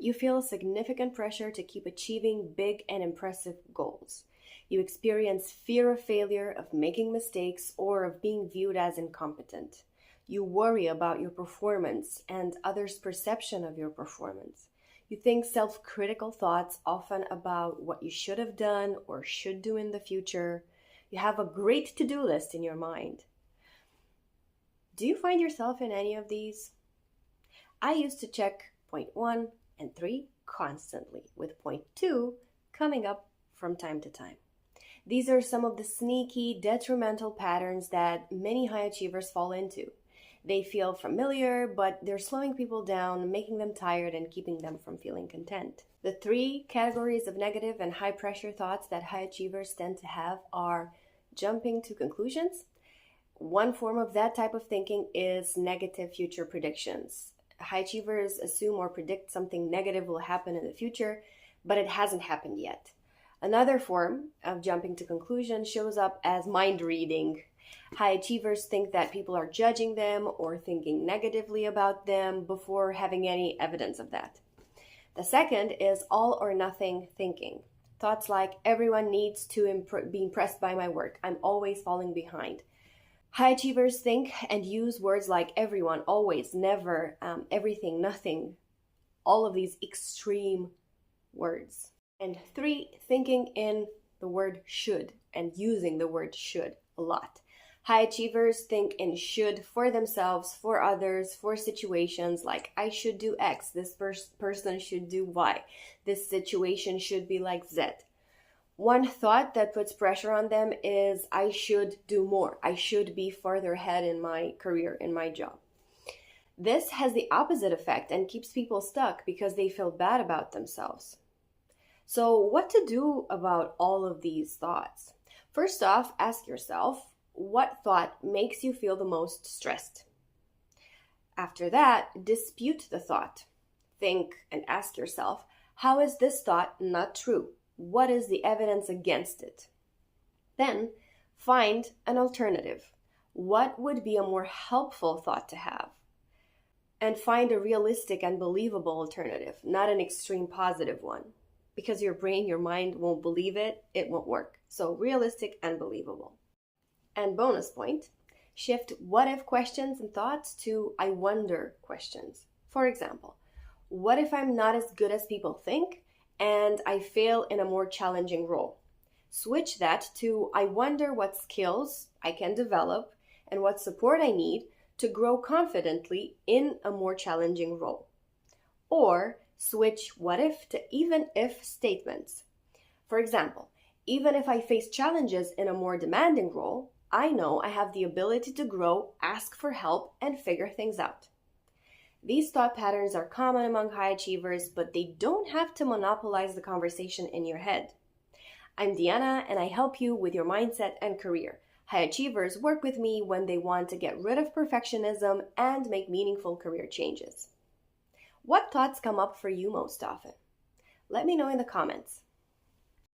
you feel significant pressure to keep achieving big and impressive goals. You experience fear of failure, of making mistakes, or of being viewed as incompetent. You worry about your performance and others' perception of your performance. You think self-critical thoughts often about what you should have done or should do in the future. You have a great to-do list in your mind. Do you find yourself in any of these? I used to check point 1 and 3 constantly, with point 2 coming up from time to time. These are some of the sneaky, detrimental patterns that many high achievers fall into. They feel familiar, but they're slowing people down, making them tired, and keeping them from feeling content. The 3 categories of negative and high-pressure thoughts that high achievers tend to have are jumping to conclusions. One form of that type of thinking is negative future predictions. High achievers assume or predict something negative will happen in the future, but it hasn't happened yet. Another form of jumping to conclusions shows up as mind reading. High achievers think that people are judging them or thinking negatively about them before having any evidence of that. The second is all or nothing thinking. Thoughts like, everyone needs to be impressed by my work. I'm always falling behind. High achievers think and use words like everyone, always, never, everything, nothing. All of these extreme words. And 3, thinking in the word should and using the word should a lot. High achievers think in should for themselves, for others, for situations like I should do X, this person should do Y, this situation should be like Z. One thought that puts pressure on them is I should do more. I should be further ahead in my career, in my job. This has the opposite effect and keeps people stuck because they feel bad about themselves. So what to do about all of these thoughts? First off, ask yourself, what thought makes you feel the most stressed? After that, dispute the thought. Think and ask yourself, how is this thought not true? What is the evidence against it? Then, find an alternative. What would be a more helpful thought to have? And find a realistic and believable alternative, not an extreme positive one. Because your brain, your mind won't believe it, it won't work. So realistic and believable. And bonus point, shift what if questions and thoughts to I wonder questions. For example, what if I'm not as good as people think and I fail in a more challenging role? Switch that to I wonder what skills I can develop and what support I need to grow confidently in a more challenging role. Or switch what if to even if statements. For example, even if I face challenges in a more demanding role, I know I have the ability to grow, ask for help, and figure things out. These thought patterns are common among high achievers, but they don't have to monopolize the conversation in your head. I'm Diana, and I help you with your mindset and career. High achievers work with me when they want to get rid of perfectionism and make meaningful career changes. What thoughts come up for you most often? Let me know in the comments.